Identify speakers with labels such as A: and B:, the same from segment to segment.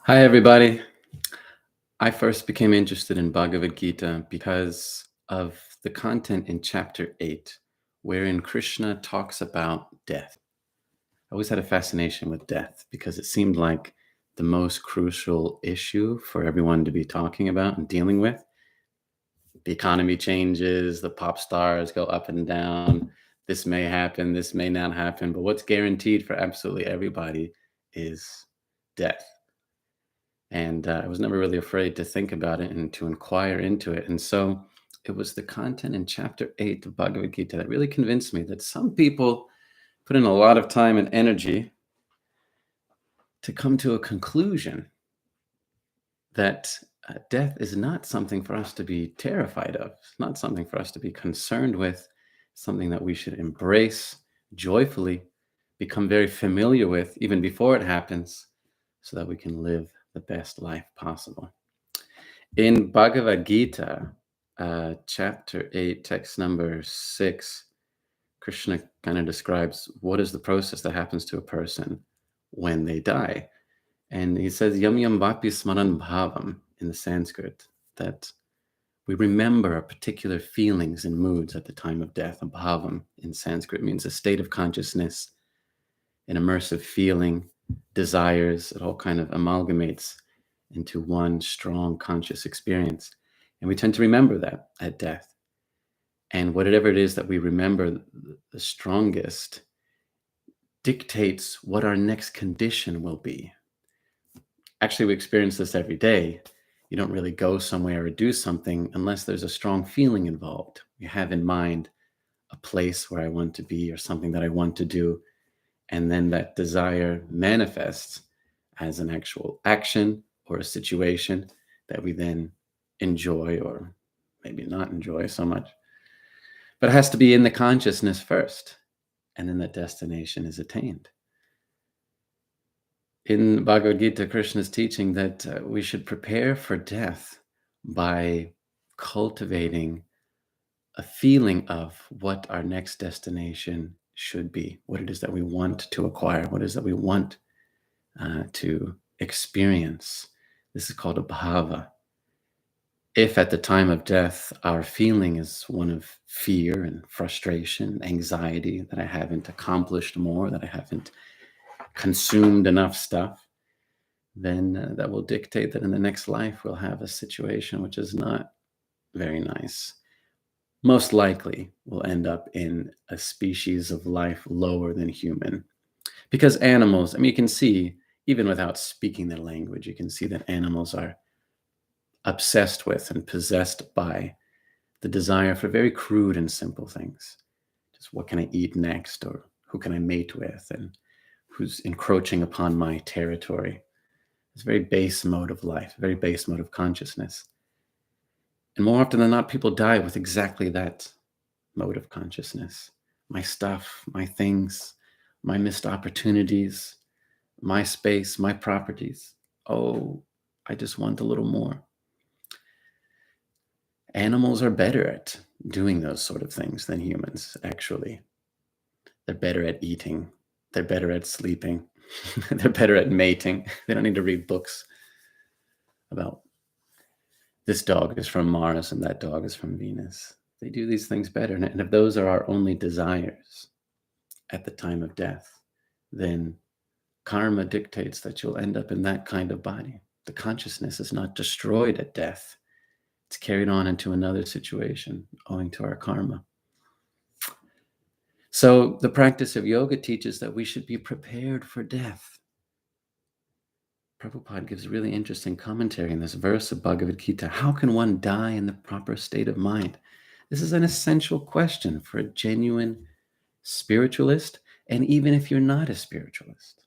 A: Hi, everybody. I first became interested in Bhagavad Gita because of the content in chapter 8, wherein Krishna talks about death. I always had a fascination with death because it seemed like the most crucial issue for everyone to be talking about and dealing with. The economy changes, the pop stars go up and down. This may happen, this may not happen, but what's guaranteed for absolutely everybody is death. And I was never really afraid to think about it and to inquire into it. And so it was the content in chapter 8 of Bhagavad Gita that really convinced me that some people put in a lot of time and energy to come to a conclusion that death is not something for us to be terrified of. It's not something for us to be concerned with, something that we should embrace joyfully, become very familiar with even before it happens, so that we can live the best life possible. In Bhagavad Gita, chapter 8, text number 6, Krishna kind of describes what is the process that happens to a person when they die. And he says, Yam Yam Vapi Smaran Bhavam in the Sanskrit, that we remember our particular feelings and moods at the time of death. A bhavam in Sanskrit means a state of consciousness, an immersive feeling, desires. It all kind of amalgamates into one strong conscious experience. And we tend to remember that at death. And whatever it is that we remember the strongest dictates what our next condition will be. Actually, we experience this every day. You don't really go somewhere or do something unless there's a strong feeling involved. You have in mind a place where I want to be or something that I want to do. And then that desire manifests as an actual action or a situation that we then enjoy or maybe not enjoy so much. But it has to be in the consciousness first, and then that destination is attained. In Bhagavad Gita, Krishna is teaching that we should prepare for death by cultivating a feeling of what our next destination should be, what it is that we want to acquire, what it is that we want to experience. This is called a bhava. If at the time of death our feeling is one of fear and frustration, anxiety, that I haven't accomplished more, that I haven't consumed enough stuff, then that will dictate that in the next life we'll have a situation which is not very nice. Most likely we'll end up in a species of life lower than human. Because animals, I mean, you can see, even without speaking their language, you can see that animals are obsessed with and possessed by the desire for very crude and simple things. Just what can I eat next, or who can I mate with, and who's encroaching upon my territory. It's a very base mode of life, a very base mode of consciousness. And more often than not, people die with exactly that mode of consciousness. My stuff, my things, my missed opportunities, my space, my properties. Oh, I just want a little more. Animals are better at doing those sort of things than humans, actually. They're better at eating. They're better at sleeping. They're better at mating. They don't need to read books about this dog is from Mars and that dog is from Venus. They do these things better. And if those are our only desires at the time of death, then karma dictates that you'll end up in that kind of body. The consciousness is not destroyed at death. It's carried on into another situation owing to our karma. So the practice of yoga teaches that we should be prepared for death. Prabhupada gives a really interesting commentary in this verse of Bhagavad Gita. How can one die in the proper state of mind? This is an essential question for a genuine spiritualist, and even if you're not a spiritualist.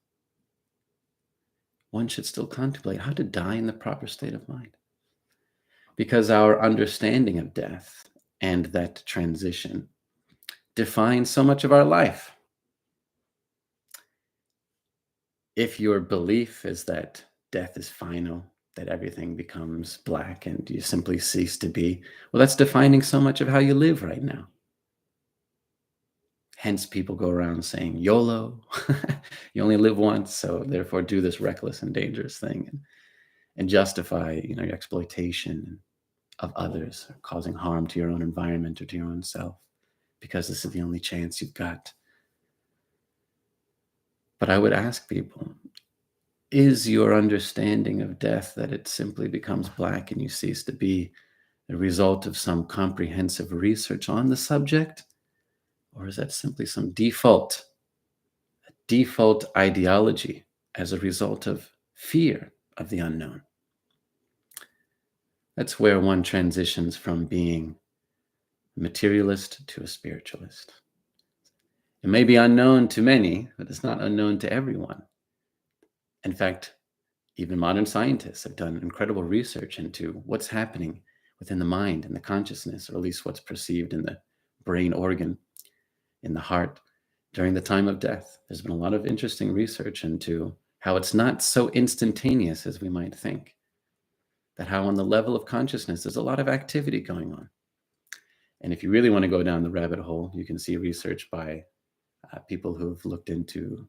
A: One should still contemplate how to die in the proper state of mind. Because our understanding of death and that transition defines so much of our life. If your belief is that death is final, that everything becomes black and you simply cease to be, well, that's defining so much of how you live right now. Hence, people go around saying, YOLO, you only live once, so therefore do this reckless and dangerous thing. And and justify, your exploitation of others, or causing harm to your own environment or to your own self, because this is the only chance you've got. But I would ask people, is your understanding of death that it simply becomes black and you cease to be a result of some comprehensive research on the subject? Or is that simply some default ideology as a result of fear of the unknown? That's where one transitions from being a materialist to a spiritualist. It may be unknown to many, but it's not unknown to everyone. In fact, even modern scientists have done incredible research into what's happening within the mind and the consciousness, or at least what's perceived in the brain organ, in the heart, during the time of death. There's been a lot of interesting research into how it's not so instantaneous as we might think, that how on the level of consciousness, there's a lot of activity going on. And if you really want to go down the rabbit hole, you can see research by people who've looked into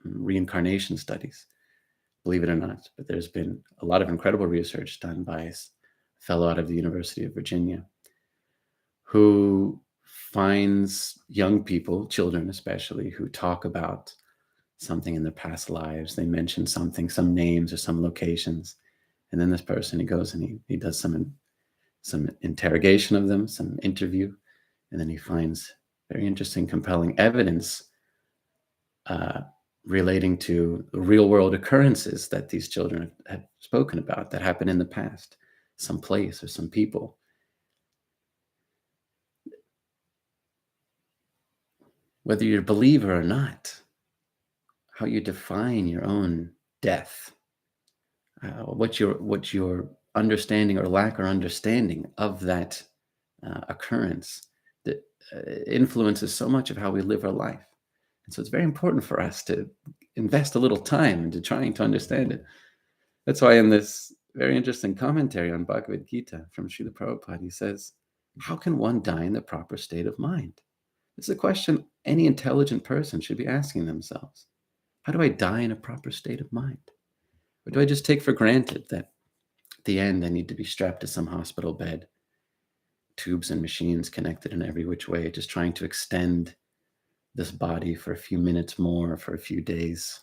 A: reincarnation studies, believe it or not. But there's been a lot of incredible research done by a fellow out of the University of Virginia, who finds young people, children especially, who talk about something in their past lives. They mention something, some names or some locations. And then this person, he goes and he does some interrogation of them, some interview, and then he finds very interesting, compelling evidence relating to real world occurrences that these children have spoken about that happened in the past, some place or some people. Whether you're a believer or not, how you define your own death, what your understanding or lack or understanding of that occurrence, that influences so much of how we live our life. And so it's very important for us to invest a little time into trying to understand it. That's why in this very interesting commentary on Bhagavad Gita from Srila Prabhupada, he says, how can one die in the proper state of mind? It's a question any intelligent person should be asking themselves. How do I die in a proper state of mind? Or do I just take for granted that at the end I need to be strapped to some hospital bed, tubes and machines connected in every which way, just trying to extend this body for a few minutes more, for a few days?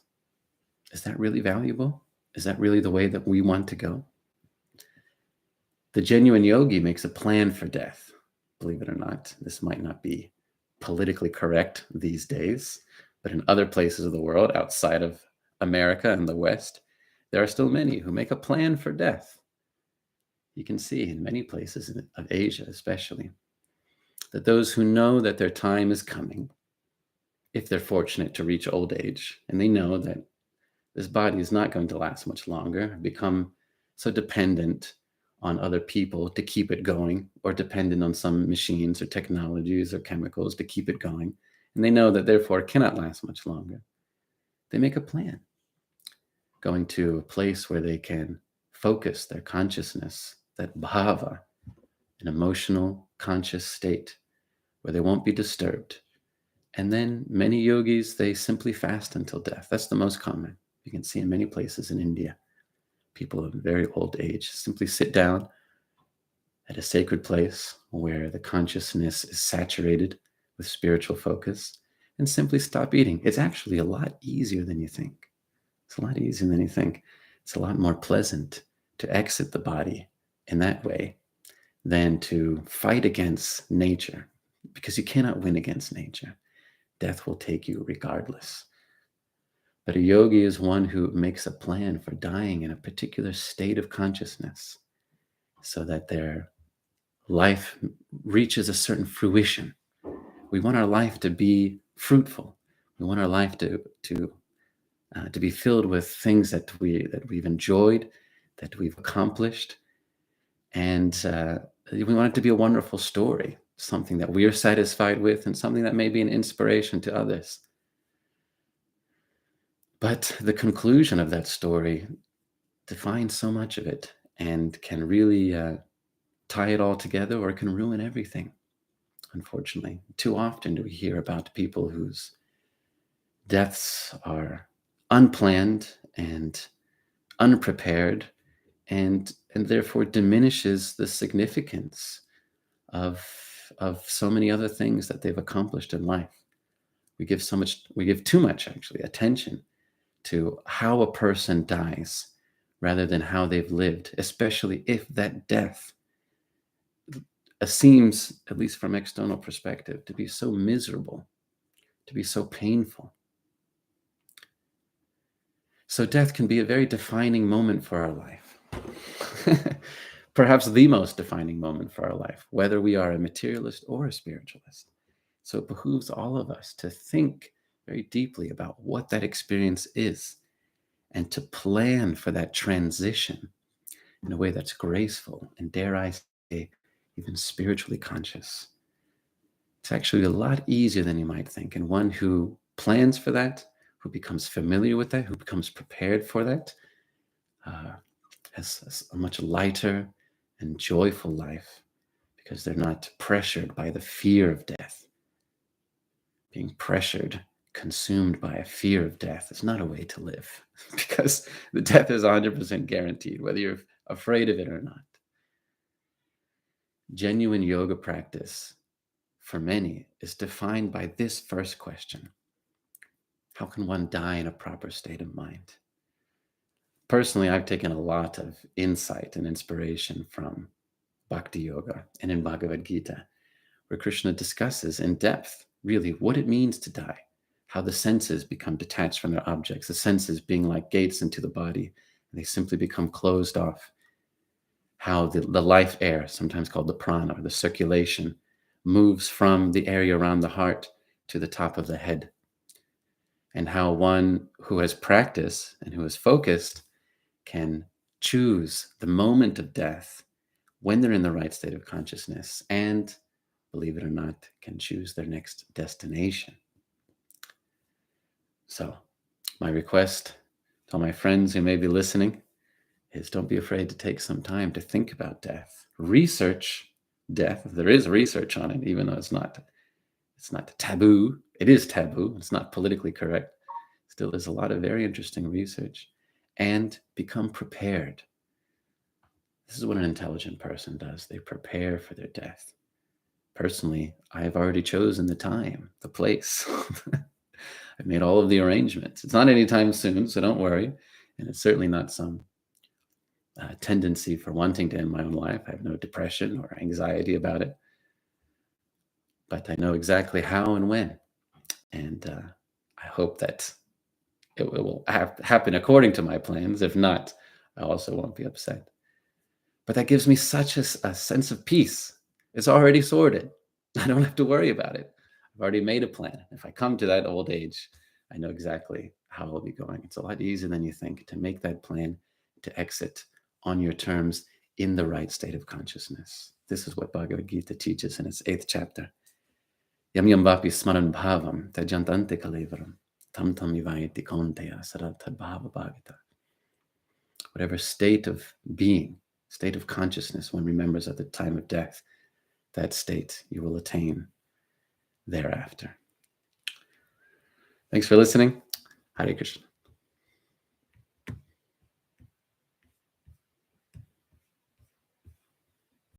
A: Is that really valuable? Is that really the way that we want to go? The genuine yogi makes a plan for death. Believe it or not, this might not be politically correct these days, but in other places of the world outside of America and the West, there are still many who make a plan for death. You can see in many places of Asia, especially, that those who know that their time is coming, if they're fortunate to reach old age, and they know that this body is not going to last much longer, become so dependent on other people to keep it going, or dependent on some machines or technologies or chemicals to keep it going, and they know that therefore it cannot last much longer, they make a plan, going to a place where they can focus their consciousness, that bhava, an emotional, conscious state, where they won't be disturbed. And then many yogis, they simply fast until death. That's the most common. You can see in many places in India, people of very old age simply sit down at a sacred place where the consciousness is saturated with spiritual focus and simply stop eating. It's actually a lot easier than you think. It's a lot easier than you think. It's a lot more pleasant to exit the body in that way than to fight against nature, because you cannot win against nature. Death will take you regardless. But a yogi is one who makes a plan for dying in a particular state of consciousness so that their life reaches a certain fruition. We want our life to be fruitful. We want our life to be filled with things that we've enjoyed, that we've accomplished, and we want it to be a wonderful story, something that we are satisfied with, and something that may be an inspiration to others. But the conclusion of that story defines so much of it and can really tie it all together, or it can ruin everything. Unfortunately, too often do we hear about people whose deaths are unplanned and unprepared, and therefore diminishes the significance of so many other things that they've accomplished in life. We give too much actually attention to how a person dies rather than how they've lived, especially if that death seems, at least from external perspective, to be so miserable, to be so painful. So death can be a very defining moment for our life. Perhaps the most defining moment for our life, whether we are a materialist or a spiritualist. So it behooves all of us to think very deeply about what that experience is and to plan for that transition in a way that's graceful and, dare I say, even spiritually conscious. It's actually a lot easier than you might think. And one who plans for that, who becomes familiar with that, who becomes prepared for that, uh, has a much lighter and joyful life because they're not pressured by the fear of death. Being pressured, consumed by a fear of death is not a way to live because the death is 100% guaranteed, whether you're afraid of it or not. Genuine yoga practice for many is defined by this first question: how can one die in a proper state of mind? Personally, I've taken a lot of insight and inspiration from Bhakti Yoga and in Bhagavad Gita, where Krishna discusses in depth really what it means to die, how the senses become detached from their objects, the senses being like gates into the body, and they simply become closed off. How the life air, sometimes called the prana, or the circulation, moves from the area around the heart to the top of the head. And how one who has practiced and who is focused can choose the moment of death when they're in the right state of consciousness and, believe it or not, can choose their next destination. So, my request to all my friends who may be listening is don't be afraid to take some time to think about death. Research death. There is research on it, even though it's not taboo. It is taboo. It's not politically correct. Still, there's a lot of very interesting research. And become prepared. This is what an intelligent person does. They prepare for their death. Personally, I have already chosen the time, the place. I've made all of the arrangements. It's not anytime soon, so don't worry. And it's certainly not some tendency for wanting to end my own life. I have no depression or anxiety about it. But I know exactly how and when. And I hope that it will happen according to my plans. If not, I also won't be upset. But that gives me such a sense of peace. It's already sorted. I don't have to worry about it. I've already made a plan. If I come to that old age, I know exactly how I'll be going. It's a lot easier than you think to make that plan, to exit on your terms in the right state of consciousness. This is what Bhagavad Gita teaches in its 8th chapter. Yam yam vapi smaran bhavam tajantante kalevaram tam tam ivayati konteya saratad bhava bhagita. Whatever state of being, state of consciousness one remembers at the time of death, that state you will attain thereafter. Thanks for listening. Hare Krishna.